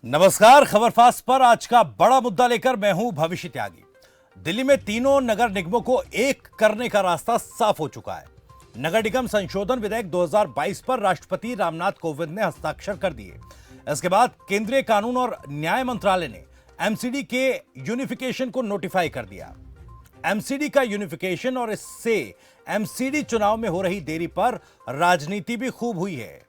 नमस्कार। खबर फास्ट पर आज का बड़ा मुद्दा लेकर मैं हूं भविष्य त्यागी। दिल्ली में तीनों नगर निगमों को एक करने का रास्ता साफ हो चुका है। नगर निगम संशोधन विधेयक 2022 पर राष्ट्रपति रामनाथ कोविंद ने हस्ताक्षर कर दिए। इसके बाद केंद्रीय कानून और न्याय मंत्रालय ने एमसीडी के यूनिफिकेशन को नोटिफाई कर दिया। एमसीडी का यूनिफिकेशन और इससे एमसीडी चुनाव में हो रही देरी पर राजनीति भी खूब हुई है।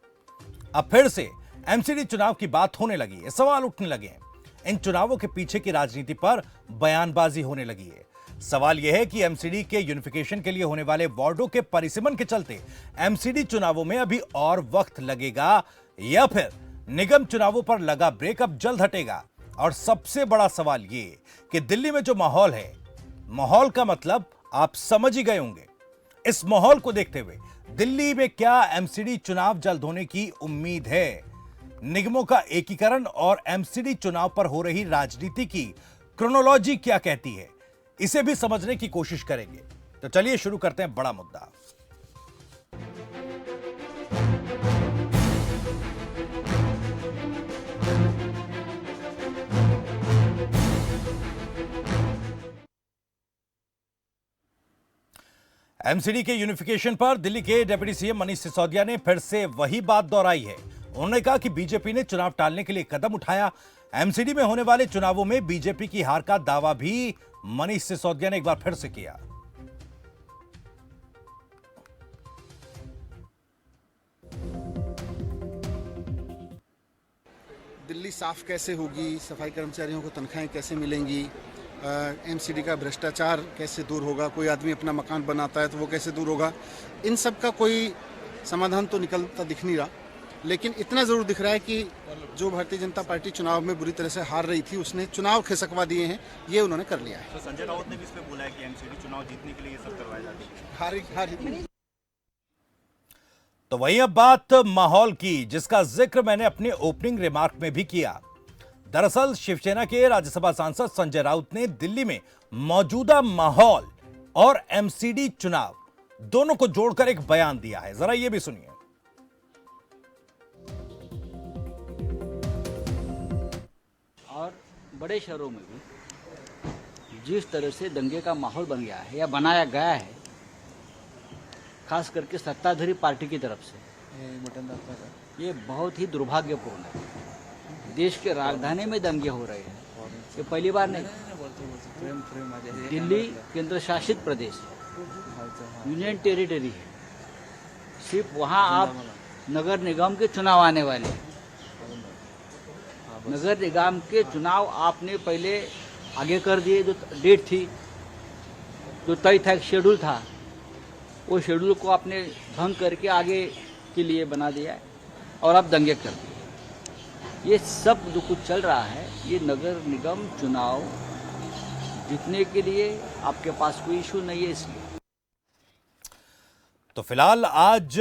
अब फिर से एमसीडी चुनाव की बात होने लगी है, सवाल उठने लगे हैं। इन चुनावों के पीछे की राजनीति पर बयानबाजी होने लगी है। सवाल यह है कि एमसीडी के यूनिफिकेशन के लिए होने वाले वार्डों के परिसीमन के चलते एमसीडी चुनावों में अभी और वक्त लगेगा या फिर निगम चुनावों पर लगा ब्रेक अब जल्द हटेगा। और सबसे बड़ा सवाल यह कि दिल्ली में जो माहौल है, माहौल का मतलब आप समझ ही गए होंगे। इस माहौल को देखते हुए दिल्ली में क्या एमसीडी चुनाव जल्द होने की उम्मीद है? निगमों का एकीकरण और एमसीडी चुनाव पर हो रही राजनीति की क्रोनोलॉजी क्या कहती है, इसे भी समझने की कोशिश करेंगे। तो चलिए शुरू करते हैं बड़ा मुद्दा। एमसीडी के यूनिफिकेशन पर दिल्ली के डिप्टी सीएम मनीष सिसोदिया ने फिर से वही बात दोहराई है। उन्होंने कहा कि बीजेपी ने चुनाव टालने के लिए कदम उठाया। एमसीडी में होने वाले चुनावों में बीजेपी की हार का दावा भी मनीष सिसोदिया ने एक बार फिर से किया। दिल्ली साफ कैसे होगी, सफाई कर्मचारियों को तनख्वाहें कैसे मिलेंगी, एमसीडी का भ्रष्टाचार कैसे दूर होगा, कोई आदमी अपना मकान बनाता है तो वो कैसे दूर होगा, इन सब का कोई समाधान तो निकलता दिख नहीं रहा। लेकिन इतना ज़रूर दिख रहा है कि जो भारतीय जनता पार्टी चुनाव में बुरी तरह से हार रही थी, उसने चुनाव खिसकवा दिए हैं, ये उन्होंने कर लिया है। तो संजय राउत ने भी इस पे बोला है कि एमसीडी चुनाव जीतने के लिए ये सब करवाया जा रहा है। हार तो वही अब बात माहौल की, जिसका जिक्र मैंने अपने ओपनिंग रिमार्क में भी किया। दरअसल शिवसेना के राज्यसभा सांसद संजय राउत ने दिल्ली में मौजूदा माहौल और एमसीडी चुनाव दोनों को जोड़कर एक बयान दिया है। जरा ये भी सुनिए। और बड़े शहरों में भी जिस तरह से दंगे का माहौल बन गया है या बनाया गया है, खास करके सत्ताधारी पार्टी की तरफ से, ये बहुत ही दुर्भाग्यपूर्ण है। देश के राजधानी में दंगे हो रहे हैं, ये पहली बार नहीं। दिल्ली केंद्र शासित प्रदेश है, यूनियन टेरिटरी है। सिर्फ वहाँ आप नगर निगम के चुनाव आने वाले हैं। नगर निगम के चुनाव आपने पहले आगे कर दिए, जो डेट थी, जो तय था, एक शेड्यूल था, वो शेड्यूल को आपने भंग करके आगे के लिए बना दिया है और आप दंगे कर दिए। ये सब जो कुछ चल रहा है, ये नगर निगम चुनाव जीतने के लिए आपके पास कोई इशू नहीं है। इसलिए तो फिलहाल आज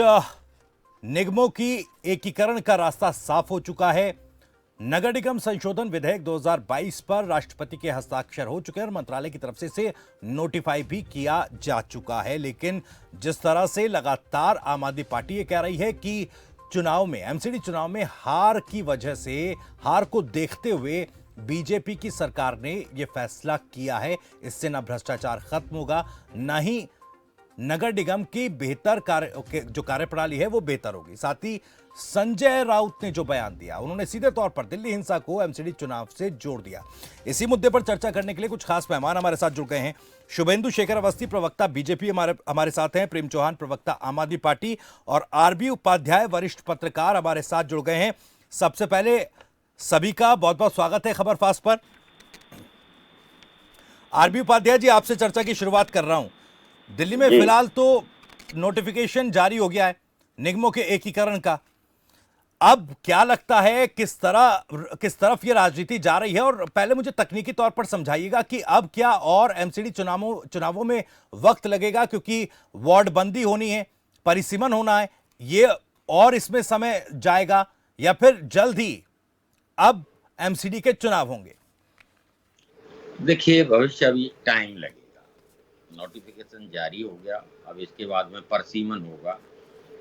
निगमों की एकीकरण का रास्ता साफ हो चुका है। नगर निगम संशोधन विधेयक 2022 पर राष्ट्रपति के हस्ताक्षर हो चुके हैं और मंत्रालय की तरफ से इसे नोटिफाई भी किया जा चुका है। लेकिन जिस तरह से लगातार आम आदमी पार्टी ये कह रही है कि चुनाव में, एमसीडी चुनाव में हार की वजह से, हार को देखते हुए बीजेपी की सरकार ने यह फैसला किया है, इससे ना भ्रष्टाचार खत्म होगा, ना ही नगर निगम की बेहतर जो कार्यप्रणाली है वो बेहतर होगी। साथ ही संजय राउत ने जो बयान दिया, उन्होंने सीधे तौर पर दिल्ली हिंसा को एमसीडी चुनाव से जोड़ दिया। इसी मुद्दे पर चर्चा करने के लिए कुछ खास मेहमान हमारे साथ जुड़ गए हैं। शुभेंदु शेखर अवस्थी, प्रवक्ता बीजेपी, हमारे साथ हैं। प्रेम चौहान, प्रवक्ता आम आदमी पार्टी, और आरबी उपाध्याय, वरिष्ठ पत्रकार, हमारे साथ जुड़ गए हैं। सबसे पहले सभी का बहुत बहुत स्वागत है खबर फास्ट पर। आरबी उपाध्याय जी, आपसे चर्चा की शुरुआत कर रहा हूं। दिल्ली में फिलहाल तो नोटिफिकेशन जारी हो गया है निगमों के एकीकरण का। अब क्या लगता है किस तरफ ये राजनीति जा रही है? और पहले मुझे तकनीकी तौर पर समझाइएगा कि अब क्या और एमसीडी चुनावों में वक्त लगेगा, क्योंकि वार्ड बंदी होनी है, परिसीमन होना है, ये और इसमें समय जाएगा, या फिर जल्द ही अब एमसीडी के चुनाव होंगे? देखिए, भविष्य अभी टाइम लगेगा। नोटिफिकेशन जारी हो गया, अब इसके बाद में परसीमन होगा।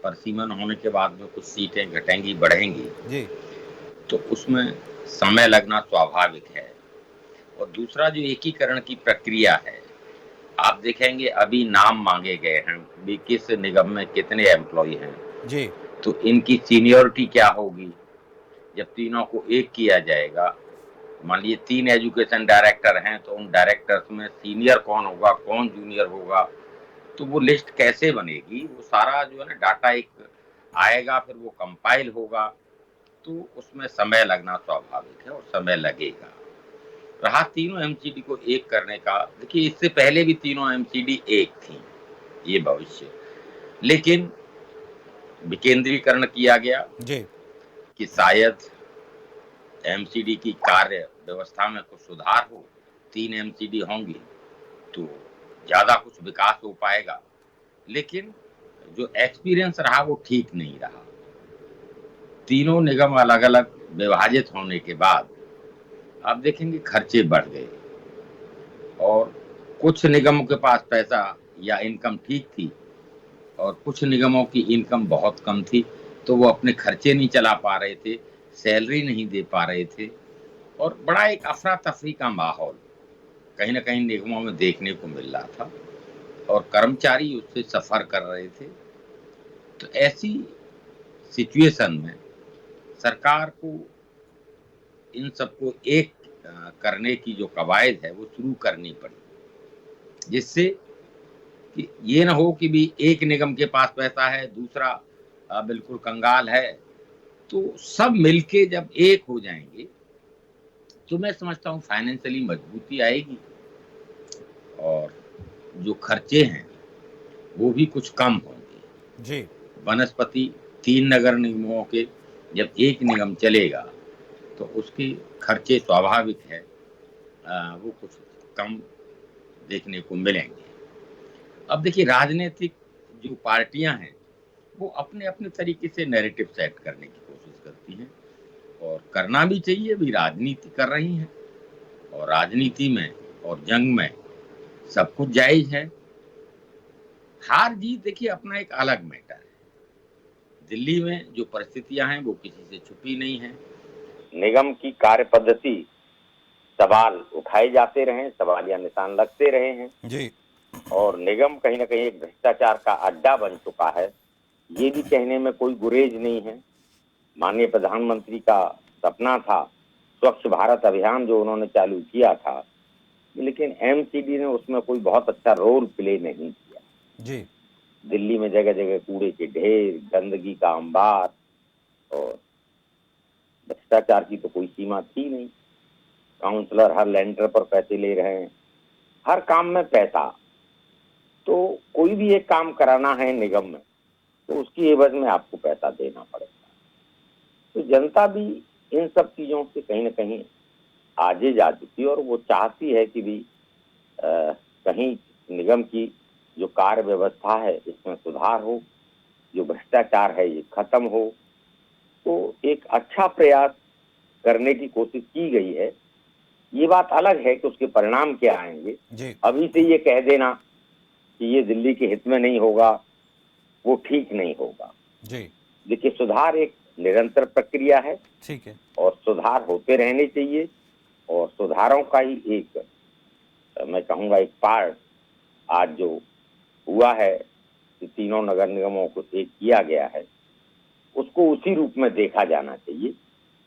परसीमन होने के बाद में कुछ सीटें घटेंगी, बढ़ेंगी जी। तो उसमें समय लगना स्वाभाविक है। और दूसरा जो एकीकरण की प्रक्रिया है, आप देखेंगे अभी नाम मांगे गए हैं भी किस निगम में कितने एम्प्लॉय हैं, जी। तो इनकी सीनियरिटी क्या होगी। जब तीनों को एक किया जाएगा, मान लीजिए 3 एजुकेशन डायरेक्टर हैं, तो उन डायरेक्टर्स में सीनियर कौन होगा, कौन जूनियर होगा, तो वो लिस्ट कैसे बनेगी, वो सारा जो है ना डाटा एक आएगा, फिर वो कंपाइल होगा, तो उसमें समय लगना स्वाभाविक है और समय लगेगा। रहा तीनों एमसीडी को एक करने का, देखिए इससे पहले भी तीनों एमसीडी एक थी, ये भविष्य, लेकिन विकेंद्रीकरण किया गया जी। कि शायद एमसीडी की कार्य व्यवस्था में कुछ सुधार हो, 3 एमसीडी होंगी तो ज्यादा कुछ विकास हो पाएगा, लेकिन जो एक्सपीरियंस रहा वो ठीक नहीं रहा। तीनों निगम अलग अलग विभाजित होने के बाद आप देखेंगे खर्चे बढ़ गए, और कुछ निगमों के पास पैसा या इनकम ठीक थी और कुछ निगमों की इनकम बहुत कम थी, तो वो अपने खर्चे नहीं चला पा रहे थे, सैलरी नहीं दे पा रहे थे, और बड़ा एक अफरा तफरी का माहौल कहीं ना कहीं निगमों में देखने को मिल रहा था, और कर्मचारी उससे सफर कर रहे थे। तो ऐसी सिचुएशन में सरकार को इन सबको एक करने की जो कवायद है वो शुरू करनी पड़ी, जिससे कि ये ना हो कि भी एक निगम के पास पैसा है, दूसरा बिल्कुल कंगाल है, तो सब मिलके जब एक हो जाएंगे तो मैं समझता हूँ फाइनेंशियली मजबूती आएगी, और जो खर्चे हैं वो भी कुछ कम होंगे। जी। वनस्पति 3 नगर निगमों के जब एक निगम चलेगा तो उसके खर्चे स्वाभाविक है वो कुछ कम देखने को मिलेंगे। अब देखिए राजनीतिक जो पार्टियां हैं वो अपने अपने तरीके से नैरेटिव सेट करने की कोशिश करती हैं, और करना भी चाहिए, भी राजनीति कर रही हैं, और राजनीति में और जंग में सब कुछ जायज है। हार जीत देखिए अपना एक अलग मैटर है। दिल्ली में जो परिस्थितियां हैं वो किसी से छुपी नहीं है। निगम की कार्य पद्धति, सवाल उठाए जाते रहे, सवालिया निशान लगते रहे हैं, जी। और निगम कहीं ना कहीं एक भ्रष्टाचार का अड्डा बन चुका है, ये भी कहने में कोई गुरेज नहीं है। माननीय प्रधानमंत्री का सपना था स्वच्छ भारत अभियान जो उन्होंने चालू किया था, लेकिन एमसीडी ने उसमें कोई बहुत अच्छा रोल प्ले नहीं किया। जी। दिल्ली में जगह जगह कूड़े के ढेर, गंदगी का अंबार, और भ्रष्टाचार की तो कोई सीमा थी नहीं। काउंसलर हर लेंटर पर पैसे ले रहे हैं, हर काम में पैसा। तो कोई भी एक काम कराना है निगम में तो उसकी एवज में आपको पैसा देना पड़ेगा। तो जनता भी इन सब चीजों से कहीं ना कहीं आगे जा चुकी है, और वो चाहती है कि भी कहीं निगम की जो कार्य व्यवस्था है इसमें सुधार हो, जो भ्रष्टाचार है ये खत्म हो। तो एक अच्छा प्रयास करने की कोशिश की गई है। ये बात अलग है कि उसके परिणाम क्या आएंगे। जी। अभी से ये कह देना कि ये दिल्ली के हित में नहीं होगा, वो ठीक नहीं होगा। जी। देखिए सुधार एक निरंतर प्रक्रिया है, ठीक है। और सुधार होते रहने चाहिए, और सुधारों का ही एक मैं कहूँगा एक पार्ट आज जो हुआ है कि तीनों नगर निगमों को एक किया गया है, उसको उसी रूप में देखा जाना चाहिए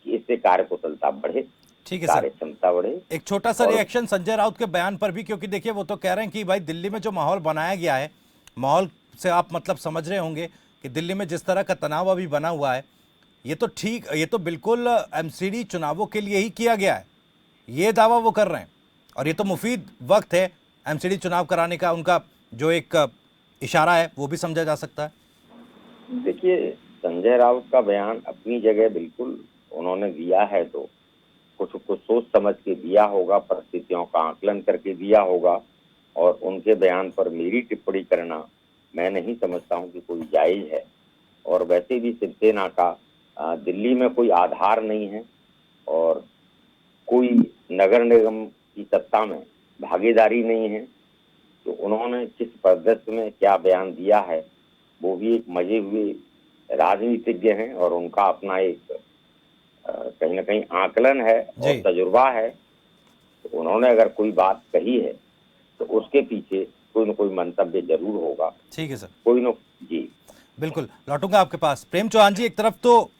कि इससे कार्य कुशलता बढ़े, ठीक है कार्य सर। क्षमता बढ़े। एक छोटा सा और- रिएक्शन संजय राउत के बयान पर भी, क्योंकि देखिए वो तो कह रहे हैं कि भाई दिल्ली में जो माहौल बनाया गया है, माहौल से आप मतलब समझ रहे होंगे कि दिल्ली में जिस तरह का तनाव अभी बना हुआ है, ये तो ठीक, ये तो बिल्कुल एमसीडी चुनावों के लिए ही किया गया है, ये दावा वो कर रहे हैं। और ये तो मुफीद वक्त है एमसीडी चुनाव कराने का, उनका जो एक इशारा है वो भी समझा जा सकता है। देखिए संजय राउत का बयान अपनी जगह बिल्कुल उन्होंने दिया है, तो कुछ सोच समझ के दिया होगा, परिस्थितियों का आकलन करके दिया होगा, और उनके बयान पर मेरी टिप्पणी करना मैं नहीं समझता हूं कि कोई जायज है। और वैसे भी शिवसेना का दिल्ली में कोई आधार नहीं है, और कोई नगर निगम की सत्ता में भागीदारी नहीं है। तो उन्होंने किस परिदृश्य में क्या बयान दिया है वो भी एक मजे हुए राजनीतिज्ञ हैं, और उनका अपना एक कहीं ना कहीं आकलन है और जी। तजुर्बा है। तो उन्होंने अगर कोई बात कही है तो उसके पीछे कोई न कोई मंतव्य जरूर होगा। ठीक है सर, कोई न जी बिल्कुल लौटूंगा आपके पास। प्रेम चौहान जी, एक तरफ तो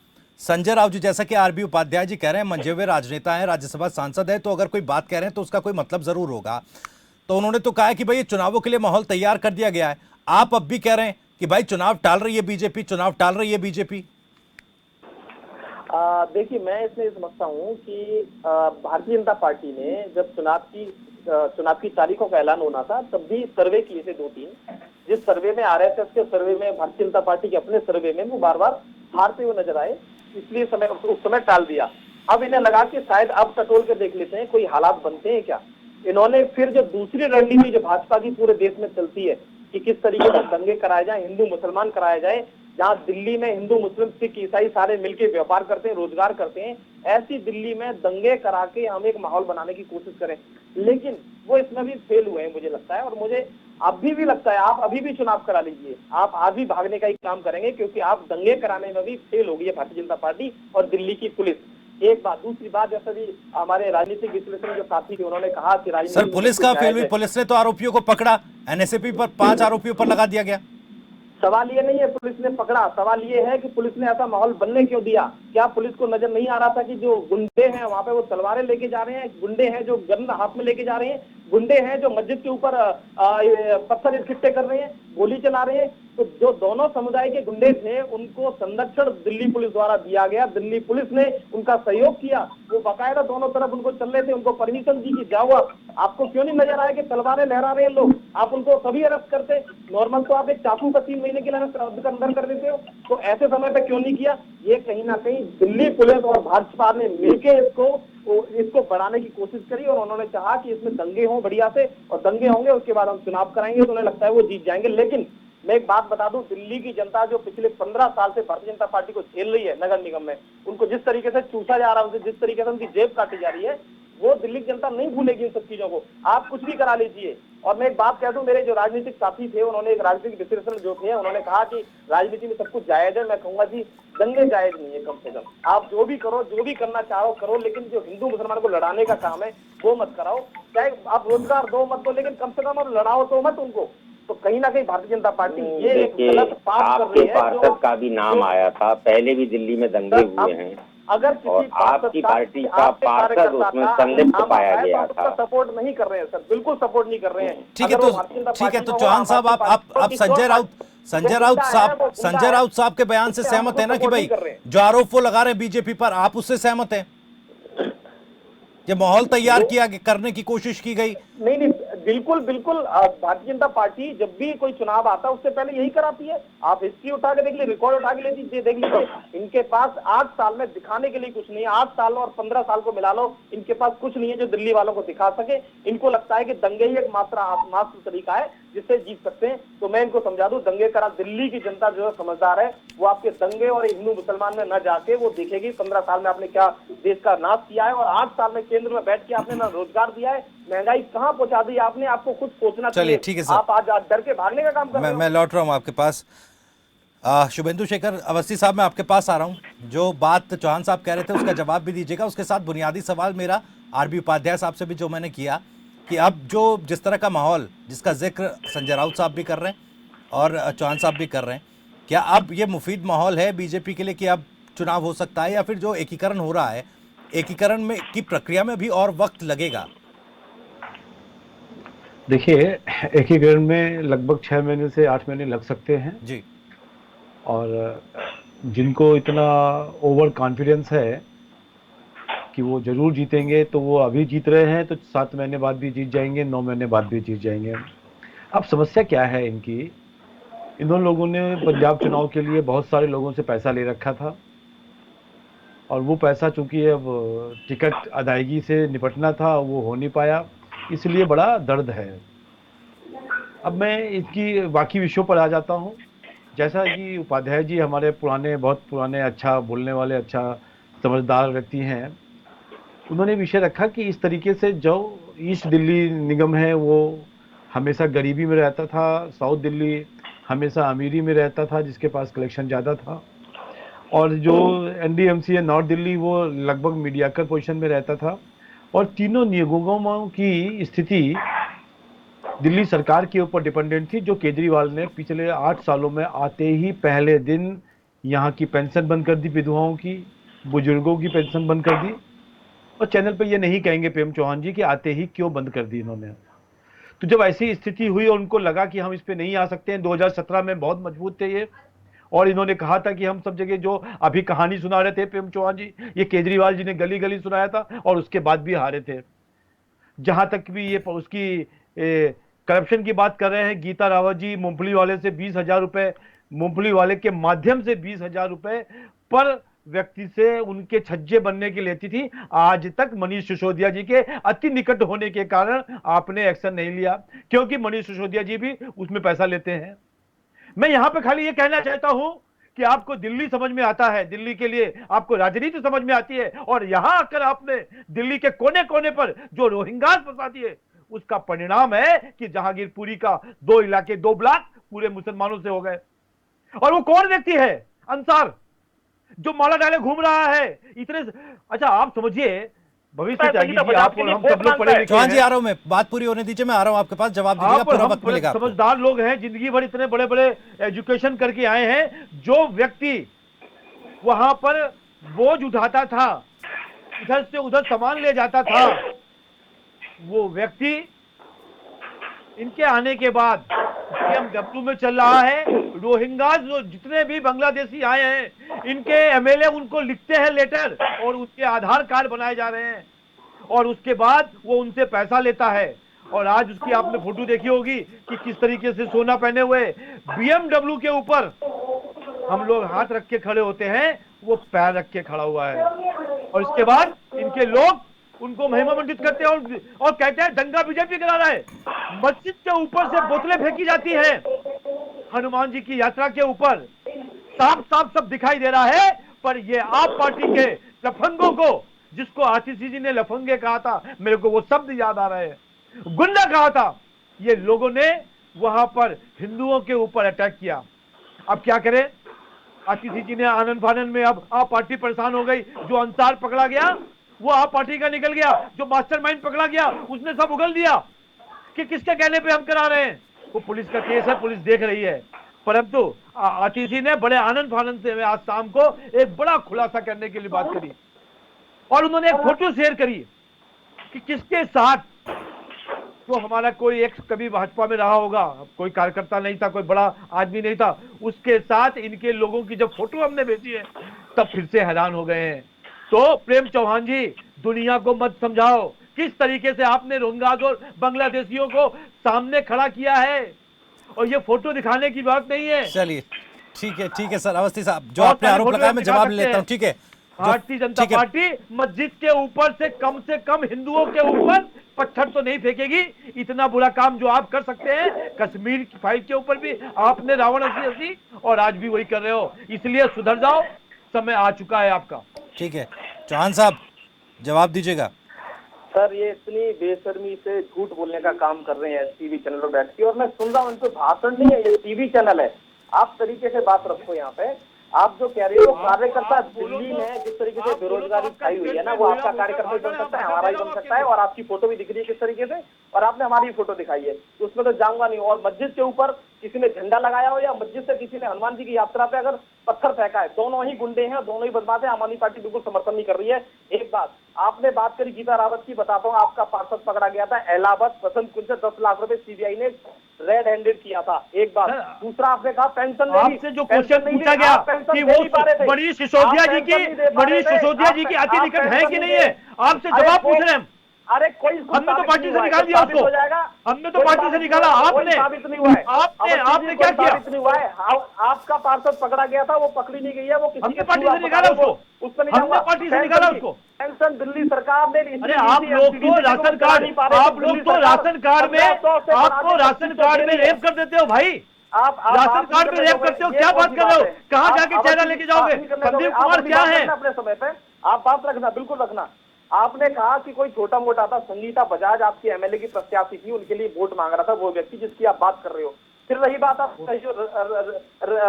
संजय राउत जी, जैसा कि आरबी उपाध्याय जी कह रहे हैं, मंजे हुए राजनेता हैं, राज्यसभा सांसद है, तो अगर कोई बात कह रहे हैं तो उसका कोई मतलब जरूर होगा। तो उन्होंने तो कहा है कि भाई ये चुनावों के लिए माहौल तैयार कर दिया गया है। आप अब भी कह रहे हैं कि भाई चुनाव टाल रही है बीजेपी, चुनाव टाल रही है बीजेपी। देखिए, मैं इसमें ये समझता हूँ कि भारतीय जनता पार्टी ने जब चुनाव की तारीखों का ऐलान होना था तब भी सर्वे किए थे 2-3। जिस सर्वे में आ रहे थे उसके सर्वे में भारतीय जनता पार्टी के अपने सर्वे में वो बार बार हारते हुए नजर आए, इसलिए उस समय टाल दिया। अब इन्हें लगा कि शायद अब टटोल के देख लेते हैं, कोई हालात बनते हैं क्या। इन्होंने फिर जो दूसरी रणनीति जो भाजपा की पूरे देश में चलती है कि किस तरीके से दंगे कराए जाए, हिंदू मुसलमान कराए जाए, जहां दिल्ली में हिंदू मुस्लिम सिख ईसाई सारे मिलकर व्यापार करते हैं, रोजगार करते हैं, ऐसी दिल्ली में दंगे करा के हम एक माहौल बनाने की कोशिश करें। लेकिन वो इसमें भी फेल हुए हैं मुझे लगता है, और मुझे अभी भी लगता है आप अभी भी चुनाव करा लीजिए, आप आज भी भागने का ही काम करेंगे, क्योंकि आप दंगे कराने में भी फेल हो गई है भारतीय जनता पार्टी और दिल्ली की पुलिस। एक बात, दूसरी बात, जैसा भी हमारे राजनीतिक विश्लेषण जो साथी थे उन्होंने कहा कि राजनीति सर पुलिस का फेल हुई, पुलिस ने तो आरोपियों को पकड़ा, एनएसएपी पर 5 आरोपियों पर लगा दिया गया। सवाल ये नहीं है पुलिस ने पकड़ा, सवाल ये है कि पुलिस ने ऐसा माहौल बनने क्यों दिया। क्या पुलिस को नजर नहीं आ रहा था कि जो गुंडे हैं वहां पे वो तलवारें लेके जा रहे हैं, गुंडे हैं जो गन हाथ में लेके जा रहे हैं, गुंडे हैं जो मस्जिद के ऊपर पत्थर इकट्ठे कर रहे हैं, गोली चला रहे हैं। तो जो दोनों समुदाय के गुंडे थे उनको संरक्षण दिल्ली पुलिस द्वारा दिया गया, दिल्ली पुलिस ने उनका सहयोग किया, वो बकायदा दोनों तरफ उनको चल रहे थे, उनको परमिशन दी कि जाओ। आपको क्यों नहीं नजर आया कि तलवारें लहरा रहे हैं लोग, आप उनको तभी अरेस्ट करते। नॉर्मल तो आप एक चाकू का 3 महीने के लिए अंदर कर देते हो, तो ऐसे समय पे क्यों नहीं किया। ये कहीं ना कहीं दिल्ली पुलिस और भाजपा ने मिलकर इसको बढ़ाने की कोशिश करी, और उन्होंने चाहा कि इसमें दंगे हों बढ़िया से, और दंगे होंगे उसके बाद हम चुनाव कराएंगे, तो उन्हें लगता है वो जीत जाएंगे। लेकिन मैं एक बात बता दूं, दिल्ली की जनता जो पिछले 15 साल से भारतीय जनता पार्टी को झेल रही है नगर निगम में, उनको जिस तरीके से चूसा जा रहा है, जिस तरीके से उनकी जेब काटी जा रही है, वो दिल्ली की जनता नहीं भूलेगी इन सब चीजों को। आप कुछ भी करा लीजिए। और मैं एक बात कह दूं, मेरे जो राजनीतिक साथी थे उन्होंने एक राजनीतिक विश्लेषण जो थे उन्होंने कहा कि राजनीति में सब कुछ जायज है। मैं कहूंगा जी दंगे जायज नहीं है, कम से कम आप जो भी करो, जो भी करना चाहो करो, लेकिन जो हिंदू मुसलमान को लड़ाने का काम है वो मत कराओ। चाहे आप रोजगार दो मत दो, लेकिन कम से कम आप लड़ाओ तो मत उनको। तो कहीं ना कहीं भारतीय जनता पार्टी ये एक गलत बात कर रही है। पार्षद का भी नाम आया था, पहले भी दिल्ली में दंगे हुए हैं, अगर किसी आपकी पार्टी का पार्षद उसमें संलिप्त पाया गया था, सपोर्ट नहीं कर रहे हैं सर, बिल्कुल सपोर्ट नहीं कर रहे हैं। ठीक है, तो चौहान साहब आप संजय राउत साहब के बयान से सहमत है ना कि भाई जो आरोप वो लगा रहे हैं बीजेपी पर, आप उससे सहमत हैं? ये माहौल तैयार किया करने की कोशिश की गई? नहीं, बिल्कुल बिल्कुल। भारतीय जनता पार्टी जब भी कोई चुनाव आता है उससे पहले यही कराती है। आप हिस्ट्री उठा के देख लीजिए, रिकॉर्ड उठा के देख लीजिए, इनके पास 8 साल में दिखाने के लिए कुछ नहीं है। 8 साल और 15 साल को मिला लो, इनके पास कुछ नहीं है जो दिल्ली वालों को दिखा सके। इनको लगता है कि दंगे ही एक मात्र तरीका है जिससे जीत सकते हैं। तो मैं इनको समझा दूं, दंगे करा दिल्ली की जनता जो है समझदार है, वो आपके दंगे और हिंदू मुसलमान में न जाके वो देखेगी 15 साल में आपने क्या देश का नाश किया है, और 8 साल में केंद्र में बैठ के आपने ना रोजगार दिया है, महंगाई कहां पहुंचा दी आपने, आपको खुद सोचना चाहिए। ठीक है सर, आप आज डर के भागने का काम कर रहे हो। मैं लौट रहा हूं आपके पास। शुभेंदु शेखर अवस्थी साहब, मैं आपके पास आ रहा हूं। जो बात चौहान साहब कह रहे थे उसका जवाब भी दीजिएगा, उसके साथ बुनियादी सवाल मेरा आरबी उपाध्याय साहब से भी जो मैंने किया कि अब जो जिस तरह का माहौल जिसका जिक्र संजय राउत साहब भी कर रहे हैं और चौहान साहब भी कर रहे हैं, क्या अब ये मुफीद माहौल है बीजेपी के लिए कि अब चुनाव हो सकता है, या फिर जो एकीकरण हो रहा है, एकीकरण में की प्रक्रिया में भी और वक्त लगेगा? देखिए, एकीकरण में लगभग 6 महीने से 8 महीने लग सकते हैं जी, और जिनको इतना ओवर कॉन्फिडेंस है कि वो जरूर जीतेंगे तो वो अभी जीत रहे हैं, तो 7 महीने बाद भी जीत जाएंगे, 9 महीने बाद भी जीत जाएंगे। अब समस्या क्या है इनकी, इन लोगों ने पंजाब चुनाव के लिए बहुत सारे लोगों से पैसा ले रखा था, और वो पैसा चूंकि अब टिकट अदायगी से निपटना था वो हो नहीं पाया, इसलिए बड़ा दर्द है। अब मैं इसकी बाकी विषयों पर आ जाता हूँ। जैसा कि उपाध्याय जी हमारे बहुत पुराने अच्छा बोलने वाले, अच्छा समझदार व्यक्ति हैं, उन्होंने विषय रखा कि इस तरीके से जो ईस्ट दिल्ली निगम है वो हमेशा गरीबी में रहता था, साउथ दिल्ली हमेशा अमीरी में रहता था जिसके पास कलेक्शन ज़्यादा था, और जो एनडीएमसी है नॉर्थ दिल्ली वो लगभग मीडियाकर पोजीशन में रहता था। और तीनों निगमों की स्थिति दिल्ली सरकार के ऊपर डिपेंडेंट थी, जो केजरीवाल ने पिछले 8 सालों में आते ही पहले दिन यहाँ की पेंशन बंद कर दी, विधवाओं की, बुजुर्गों की पेंशन बंद कर दी। और चैनल पे ये नहीं कहेंगे प्रेम चौहान जी कि आते ही क्यों बंद कर दी इन्होंने। तो जब ऐसी स्थिति हुई और उनको लगा कि हम इस पे नहीं आ सकते हैं, 2017 में बहुत मजबूत थे ये, और इन्होंने कहा था कि हम सब जगह जो अभी कहानी सुना रहे थे प्रेम चौहान जी, ये केजरीवाल जी ने गली गली सुनाया था और उसके बाद भी हारे थे। जहां तक भी ये उसकी करप्शन की बात कर रहे हैं, गीता रावत जी मूंगफली वाले से 20,000 रुपए, मूंगफली वाले के माध्यम से 20,000 रुपए पर व्यक्ति से उनके छज्जे बनने की लेती थी। आज तक मनीष सिसोदिया जी के अति निकट होने के कारण आपने एक्शन नहीं लिया, क्योंकि मनीष सिसोदिया जी भी उसमें पैसा लेते हैं। मैं यहां पे खाली ये कहना चाहता हूं कि आपको दिल्ली समझ में आता है, दिल्ली के लिए आपको राजनीति समझ में आती है, और यहां आकर आपने दिल्ली के कोने कोने पर जो रोहिंग्यास फंसा दिए, उसका परिणाम है कि जहांगीरपुरी का 2 इलाके 2 ब्लॉक पूरे मुसलमानों से हो गए। और वो कौन व्यक्ति है? अंसार, जो माला डाले घूम रहा है इतने। अच्छा आप समझिए, भविष्य त्यागी जी, आप और हम सब लोग पढ़े लिखे चौहान जी हैं, आ रहा हूं मैं, बात पूरी होने दीजिए, मैं आ रहा हूं आपके पास, जवाब दीजिएगा, आप और पूरा हम वक्त बड़े मिलेगा आपको। समझदार लोग हैं, जिंदगी भर इतने बड़े बड़े एजुकेशन करके आए हैं। जो व्यक्ति वहां पर बोझ उठाता था, इधर से उधर सामान ले जाता था, वो व्यक्ति इनके आने के बाद BMW में चल रहा है। रोहिंग्या जो जितने भी बांग्लादेशी आए हैं, इनके एमएलए उनको लिखते हैं लेटर और उसके आधार कार्ड बनाए जा रहे हैं, और उसके बाद वो उनसे पैसा लेता है। और आज उसकी आपने फोटो देखी होगी कि किस तरीके से सोना पहने हुए BMW के ऊपर हम लोग हाथ रख के खड़े होते हैं, वो पैर रख के खड़ा हुआ है। और इसके बाद इनके लोग उनको महिमा मंडित करते हैं और कहते हैं दंगा बीजेपी करा रहा है। मस्जिद के ऊपर से बोतलें फेंकी जाती हैं, हनुमान जी की यात्रा के ऊपर साफ साफ सब दिखाई दे रहा है। पर ये आप पार्टी के लफंगों को, जिसको आशीष जी ने लफंगे कहा था, मेरे को वो शब्द याद आ रहे हैं, गुंडा कहा था, ये लोगों ने वहां पर हिंदुओं के ऊपर अटैक किया। अब क्या करें? आशीष जी ने आनंद फानंद में, अब आप पार्टी परेशान हो गई। जो अंसार पकड़ा गया वो आप पार्टी का निकल गया, जो मास्टरमाइंड पकड़ा गया उसने सब उगल दिया कि किसके कहने पे हम करा रहे हैं। वो पुलिस का केस है, पुलिस देख रही है। परंतु आशीष जी ने बड़े आनंद फानंद से आज शाम को एक बड़ा खुलासा करने के लिए बात करी, और उन्होंने एक फोटो शेयर करी कि किसके साथ, तो हमारा कोई एक कभी भाजपा में रहा होगा, कोई कार्यकर्ता नहीं था, कोई बड़ा आदमी नहीं था, उसके साथ इनके लोगों की जब फोटो हमने भेजी है तब फिर से हैरान हो गए हैं। तो प्रेम चौहान जी, दुनिया को मत समझाओ किस तरीके से आपने रोहिंग्या और बांग्लादेशियों को सामने खड़ा किया है, और ये फोटो दिखाने की बात नहीं है। चलिए ठीक है सर, अवस्थी साहब, जो आपने आरोप लगाया मैं जवाब लेता हूं, ठीक है। भारतीय जनता पार्टी मस्जिद के ऊपर से कम हिंदुओं के ऊपर पत्थर तो नहीं फेंकेगी। इतना बुरा काम जो आप कर सकते हैं, कश्मीर की फाइल के ऊपर भी आपने रावण हंसी, और आज भी वही कर रहे हो। इसलिए सुधर जाओ, समय आ चुका है आपका। ठीक है चौहान साहब, जवाब दीजिएगा। सर, ये इतनी बेशर्मी से झूठ बोलने का काम कर रहे हैं टीवी चैनल पर बैठ के, और मैं सुन रहा हूँ, इनको भाषण नहीं है, ये टीवी चैनल है। आप तरीके से बात रखो यहाँ पे। आप जो कह रहे हो कार्यकर्ता दिल्ली में जिस तरीके से बेरोजगारी छाई हुई है ना, वो आपका कार्यकर्ता भी बन सकता है, हमारा भी बन सकता है, और आपकी फोटो भी दिख रही है किस तरीके से, और आपने हमारी फोटो दिखाई है, तो उसमें तो जाऊंगा नहीं। और मस्जिद के ऊपर किसी ने झंडा लगाया हो या मस्जिद से किसी ने हनुमान जी की यात्रा पे अगर पत्थर फेंका है, दोनों ही गुंडे हैं, दोनों ही बदमाश हैं। आम आदमी पार्टी बिल्कुल समर्थन नहीं कर रही है। एक बात आपने बात करी गीता रावत की, बताता हूँ, आपका पार्षद पकड़ा गया था इलाहाबाद बसंत कुंज से 10 लाख रुपए सीबीआई ने रेड हैंडेड किया था। एक बात। दूसरा, आपने कहा पेंशन आपसे जो क्वेश्चन पूछा गया कि वो मनीष सिसोदिया जी की अति निकट है कि नहीं है, आपसे जवाब पूछ रहे हैं। अरे कोई हमने तो पार्टी से निकाल दिया उसको, हमने तो पार्टी से निकाला। आपने क्या किया? नहीं हुआ है। आपका पार्षद पकड़ा गया था, वो पकड़ी नहीं गई है, वो हमने पार्टी से निकाला उसको, हमने पार्टी से निकाला उसको। पेंशन दिल्ली सरकार ने, अरे आप लोग तो राशन कार्ड, आप लोग तो राशन कार्ड में, आप तो राशन कार्ड में रेप कर देते हो भाई। आप राशन कार्ड में रेप करते हो, क्या बात कर रहे हो? कहाँ जाके चेहरा लेके जाओगे? संदीप कुमार क्या है? अपने समय पे आप बात रखना, बिल्कुल रखना। आपने कहा कि कोई छोटा मोटा था, संगीता बजाज आपकी एमएलए की प्रत्याशी थी, उनके लिए वोट मांग रहा था वो व्यक्ति जिसकी आप बात कर रहे हो। फिर रही बात आप जो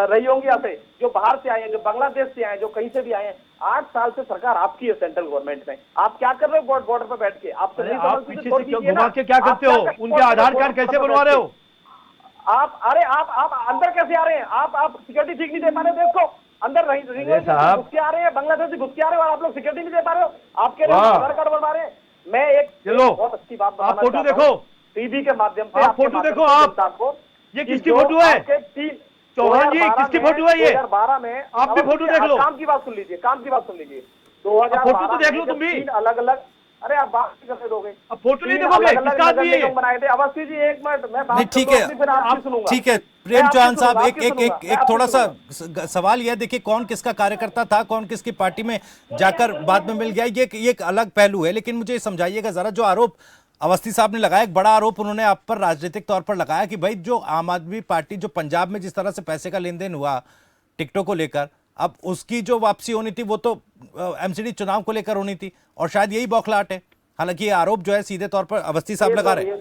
रहियोंगिया से, जो बाहर से आए हैं, जो बांग्लादेश से आए हैं, जो कहीं से भी आए हैं, 8 साल से सरकार आपकी है सेंट्रल गवर्नमेंट में। आप क्या कर रहे हो बॉर्डर पर बैठ के? आप अरे आप पीछे से क्यों घुमा के क्या करते हो? उनके आधार कार्ड कैसे बनवा रहे हो? आप अंदर कैसे आ रहे हैं? आप सिक्योरिटी ठीक नहीं दे पा रहे देश को? अंदर साहब, घुस के आ रहे हैं, बांग्लादेश से घुस के आ रहे हो और आप लोग सिक्योरिटी नहीं दे पा रहे हो? आपके लिए आधार कार्ड बनवा रहे हैं। मैं एक बहुत अच्छी बात बताना आप फोटो चाहता देखो, हूं, टीवी के माध्यम से आप फोटो देखो, आप ये किसकी फोटो है? चौहान जी, किसकी फोटो है ये? 2012 में आप भी फोटो देख लो। काम की बात सुन लीजिए, काम की बात सुन लीजिए। 2012 फोटो तो देख लो तुम भी। अलग अलग, अरे आप बात नहीं करने दोगे? अब फोटो नहीं देखोगे? किसका आदमी है ये? बनाए थे। अवस्थी जी एक मिनट, मैं बात नहीं ठीक है, फिर आपकी सुनूंगा। ठीक है प्रेम चौहान साहब, एक थोड़ा सा सवाल यह देखिए, कौन किसका कार्यकर्ता था, कौन किसकी पार्टी में जाकर बाद में मिल गया, ये एक अलग पहलू है। लेकिन मुझे समझाइएगा जरा, जो आरोप अवस्थी साहब ने लगाया, एक बड़ा आरोप उन्होंने आप पर राजनीतिक तौर पर लगाया कि भाई जो आम आदमी पार्टी, जो पंजाब में जिस तरह से पैसे का लेन देन हुआ टिकटों को लेकर, अब उसकी जो वापसी होनी थी वो तो एमसीडी चुनाव को लेकर होनी थी, और शायद यही बौखलाहट है। हालांकि ये आरोप जो है सीधे तौर पर अवस्थी साहब लगा रहे हैं।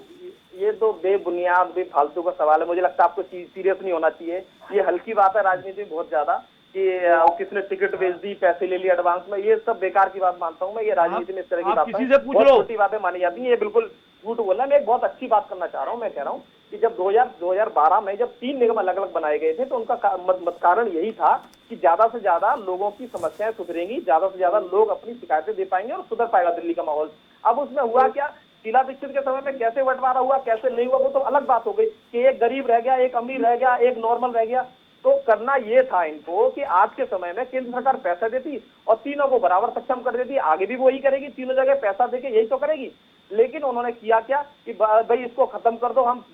ये तो बेबुनियाद बेफालतू का सवाल है। मुझे लगता है आपको सीरियस नहीं होना चाहिए। ये हल्की बात है राजनीति में बहुत ज्यादा, कि किसने टिकट बेच दी, पैसे ले लिए एडवांस में, ये सब बेकार की बात मानता हूँ मैं। ये राजनीति में इस तरह की बात बहुत छोटी बातें मानी जाती है, ये बिल्कुल झूठ बोलना है। मैं एक बहुत अच्छी बात करना चाह रहा हूँ। मैं कह रहा हूँ कि जब 2012 में जब 3 निगम अलग अलग बनाए गए थे, तो उनका कारण यही था कि ज्यादा से ज्यादा लोगों की समस्याएं सुधरेंगी, ज्यादा से ज्यादा लोग अपनी शिकायतें दे पाएंगे और सुधर पाएगा दिल्ली का माहौल। अब उसमें हुआ क्या? शीला दीक्षित के समय में कैसे बंटवारा हुआ, कैसे नहीं हुआ, वो तो अलग बात हो गई कि एक गरीब रह गया, एक अमीर रह गया, एक नॉर्मल रह गया। तो करना ये था इनको कि आज के समय में केंद्र सरकार पैसा देती और तीनों को बराबर सक्षम कर देती। आगे भी वही करेगी, तीनों जगह पैसा देके यही तो करेगी। लेकिन उन्होंने किया क्या कि भाई इसको खत्म कर दो, हम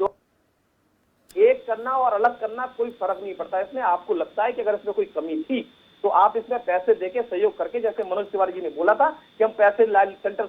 एक करना और अलग करना कोई फर्क नहीं पड़ता इसमें। आपको लगता है कि अगर इसमें कोई कमी थी तो आप इसमें पैसे देके सहयोग करके, जैसे मनोज तिवारी जी ने बोला था कि हम पैसे सेंटर,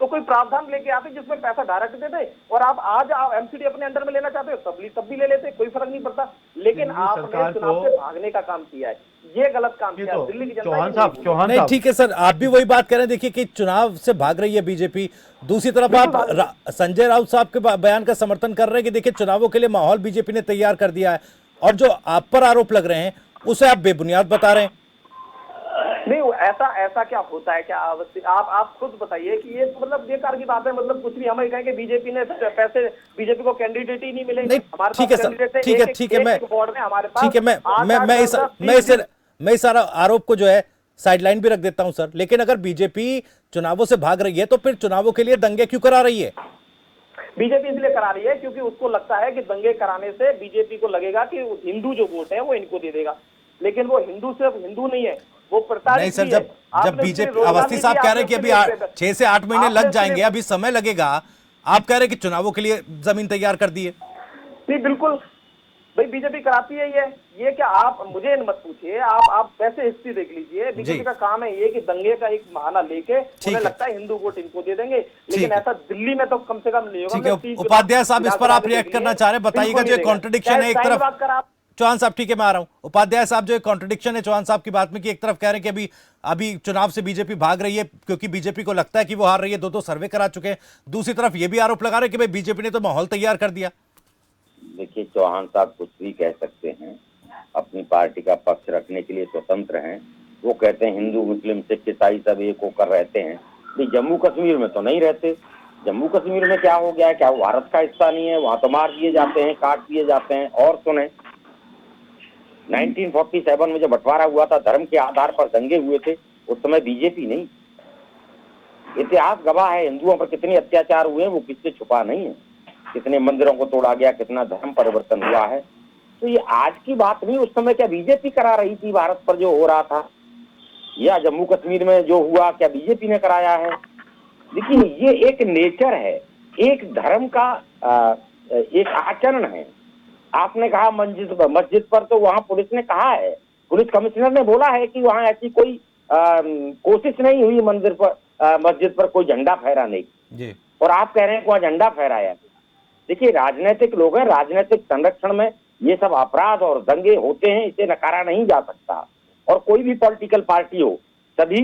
तो कोई प्रावधान लेके आते जिसमें पैसा डायरेक्ट देते, और आप आज एमसीडी अपने अंडर में लेना चाहते हो तब भी ले लेते, कोई फर्क नहीं पड़ता। लेकिन आपने चुनाव से भागने का काम किया है, ये गलत काम किया है दिल्ली की जनता। चौहान नहीं ठीक है सर, आप भी वही बात करें। देखिए कि चुनाव से भाग रही है बीजेपी, दूसरी तरफ आप संजय राउत साहब के बयान का समर्थन कर रहे हैं कि देखिए चुनावों के लिए माहौल बीजेपी ने तैयार कर दिया है, और जो आप पर आरोप लग रहे हैं उसे आप बेबुनियाद बता रहे हैं। नहीं, ऐसा क्या होता है? क्या आप खुद बताइए कि ये मतलब बेकार की बात है। मतलब कुछ भी हमें कहें कि बीजेपी ने पैसे, बीजेपी को कैंडिडेट ही नहीं मिले। हमारे ठीक है सर, ठीक है मैं इस आरोप को जो है साइडलाइन भी रख देता हूं सर। लेकिन अगर बीजेपी चुनावों से भाग रही है तो फिर चुनावों के लिए दंगे क्यों करा रही है? बीजेपी इसलिए करा रही है क्योंकि उसको लगता है कि दंगे कराने से बीजेपी को लगेगा कि हिंदू जो वोट है वो इनको दे देगा। लेकिन वो हिंदू सिर्फ हिंदू नहीं है, वो प्रताड़ित नहीं सर, जब बीजेपी, अवस्थी साहब कह रहे हैं कि अभी 6 से 8 महीने लग जाएंगे, अभी समय लगेगा, आप कह रहे हैं कि चुनावों के लिए जमीन तैयार कर दी है। नहीं बिल्कुल भाई, बीजेपी कराती है ये क्या? आप मुझे मत पूछिए, आप वैसे हिस्ट्री देख लीजिए। बीजेपी का काम है ये कि दंगे का एक बहाना लेके उन्हें लगता है हिंदू वोट इनको दे देंगे, लेकिन ऐसा दिल्ली में तो कम से कम नहीं होगा। उपाध्याय साहब, इस पर आप रिएक्ट करना चाह रहे हैं, बताइएगा। जो कॉन्ट्रडिक्शन है एक तरफ, चौहान साहब ठीक है मैं आ रहा हूं। उपाध्याय साहब, जो एक कॉन्ट्रडिक्शन है चौहान साहब की बात में, कि एक तरफ कह रहे हैं कि अभी चुनाव से बीजेपी भाग रही है क्योंकि बीजेपी को लगता है कि वो हार रही है, 2 सर्वे करा चुके हैं। दूसरी तरफ ये भी आरोप लगा रहे हैं कि भाई बीजेपी ने तो माहौल तैयार कर दिया। देखिए, चौहान साहब कुछ भी कह सकते हैं, अपनी पार्टी का पक्ष रखने के लिए स्वतंत्र हैं। वो कहते हैं हिंदू मुस्लिम सिख ईसाई सब एक होकर रहते हैं। जम्मू कश्मीर में तो नहीं रहते। जम्मू कश्मीर में क्या हो गया है? क्या वो भारत का हिस्सा नहीं है? वहां तो मार दिए जाते हैं, काट दिए जाते हैं। और सुने, 1947 में जब बंटवारा हुआ था, धर्म के आधार पर दंगे हुए थे, उस समय बीजेपी नहीं। इतिहास गवाह है हिंदुओं पर कितने अत्याचार हुए हैं, वो किससे छुपा नहीं है। कितने मंदिरों को तोड़ा गया, कितना धर्म परिवर्तन हुआ है। तो ये आज की बात नहीं, उस समय क्या बीजेपी करा रही थी भारत पर जो हो रहा था, या जम्मू कश्मीर में जो हुआ क्या बीजेपी ने कराया है? लेकिन ये एक नेचर है, एक धर्म का एक आचरण है। आपने कहा मस्जिद पर, तो वहां पुलिस ने कहा है, पुलिस कमिश्नर ने बोला है कि वहां ऐसी कोई कोशिश नहीं हुई मस्जिद पर कोई झंडा फहराने की। और आप कह रहे हैं वहां झंडा फहराया। देखिए, राजनीतिक लोग हैं, राजनीतिक संरक्षण में ये सब अपराध और दंगे होते हैं, इसे नकारा नहीं जा सकता। और कोई भी पॉलिटिकल पार्टी हो, सभी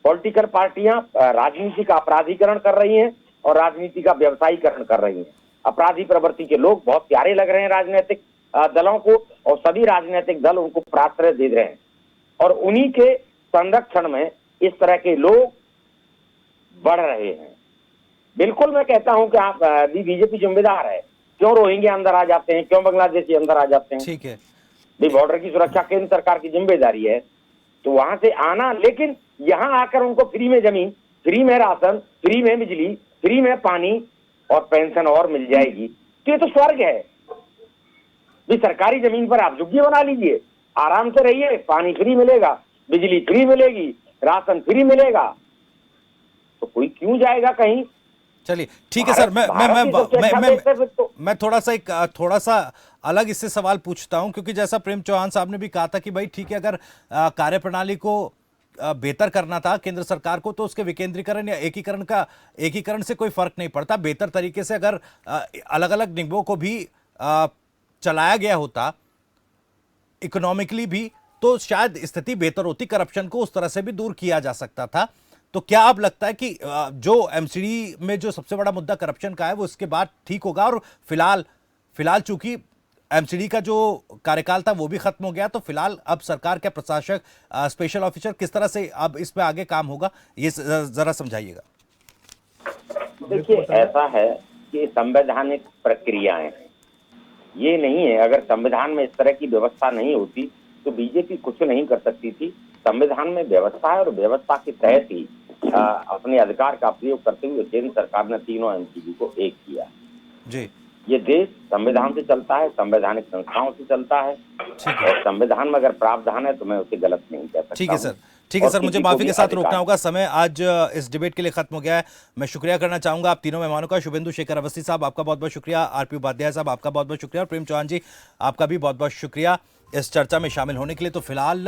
पॉलिटिकल पार्टियां राजनीति का अपराधीकरण कर रही हैं और राजनीति का व्यवसायीकरण कर रही हैं। अपराधी प्रवृत्ति के लोग बहुत प्यारे लग रहे हैं राजनीतिक दलों को, और सभी राजनीतिक दल उनको प्राश्रय दे रहे हैं, और उन्हीं के संरक्षण में इस तरह के लोग बढ़ रहे हैं। बिल्कुल मैं कहता हूं कि आप बीजेपी जिम्मेदार है। क्यों रोहिंग्या अंदर आ जाते हैं, क्यों बांग्लादेशी अंदर आ जाते हैं? ठीक है, बॉर्डर की सुरक्षा केंद्र सरकार की जिम्मेदारी है, तो वहां से आना, लेकिन यहाँ आकर उनको फ्री में जमीन, फ्री में राशन, फ्री में बिजली, फ्री में पानी और पेंशन और मिल जाएगी, तो ये तो स्वर्ग है। भी सरकारी जमीन पर आप झुग्गी बना लीजिए, आराम से रहिए, पानी फ्री मिलेगा, बिजली फ्री मिलेगी, राशन फ्री मिलेगा, तो कोई क्यों जाएगा कहीं? चलिए ठीक है सर, मैं थोड़ा सा अलग इससे सवाल पूछता हूं, क्योंकि जैसा प्रेम चौहान साहब ने भी कहा था कि भाई ठीक है, अगर कार्यप्रणाली को बेहतर करना था केंद्र सरकार को, तो उसके विकेंद्रीकरण या एकीकरण से कोई फर्क नहीं पड़ता। बेहतर तरीके से अगर अलग अलग निगमों को भी चलाया गया होता, इकोनॉमिकली भी, तो शायद स्थिति बेहतर होती, करप्शन को उस तरह से भी दूर किया जा सकता था। तो क्या अब लगता है कि जो एमसीडी में जो सबसे बड़ा मुद्दा करप्शन का है वो इसके बाद ठीक होगा, और फिलहाल चूंकि एमसीडी का जो कार्यकाल था वो भी खत्म हो गया, तो फिलहाल अब सरकार के प्रशासक, स्पेशल ऑफिसर किस तरह से अब इस पे आगे काम होगा, ये जरा समझाइएगा। देखिए, ऐसा है कि संवैधानिक प्रक्रियाएं ये नहीं है। अगर संविधान में इस तरह की व्यवस्था नहीं होती तो बीजेपी कुछ नहीं कर सकती थी। संविधान में व्यवस्था है, और व्यवस्था के तहत ही अपने अधिकार का प्रयोग करते हुए केंद्र सरकार ने तीनों एमसीडी को एक किया जी। ये देश संविधान से चलता है, संवैधानिक संस्थाओं से चलता है, और संविधान में अगर प्रावधान है तो मैं उसे गलत नहीं कह सकता। ठीक है सर, मुझे माफी के साथ रोकना होगा, समय आज इस डिबेट के लिए खत्म हो गया है। मैं शुक्रिया करना चाहूंगा आप तीनों मेहमानों का। शुभेंदु शेखर अवस्थी साहब, आपका बहुत बहुत शुक्रिया। आरपी उपाध्याय साहब, आपका बहुत बहुत शुक्रिया। और प्रेम चौहान जी, आपका भी बहुत बहुत शुक्रिया इस चर्चा में शामिल होने के लिए। तो फिलहाल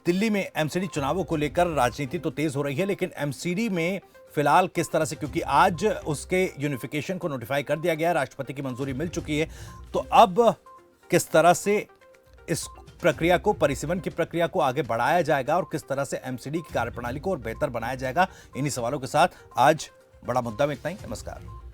दिल्ली में एमसीडी चुनावों को लेकर राजनीति तो तेज हो रही है, लेकिन एमसीडी में फिलहाल किस तरह से, क्योंकि आज उसके यूनिफिकेशन को नोटिफाई कर दिया गया है, राष्ट्रपति की मंजूरी मिल चुकी है, तो अब किस तरह से इस प्रक्रिया को, परिसीमन की प्रक्रिया को आगे बढ़ाया जाएगा और किस तरह से एमसीडी की कार्यप्रणाली को और बेहतर बनाया जाएगा, इन्हीं सवालों के साथ आज बड़ा मुद्दा में इतना ही। नमस्कार।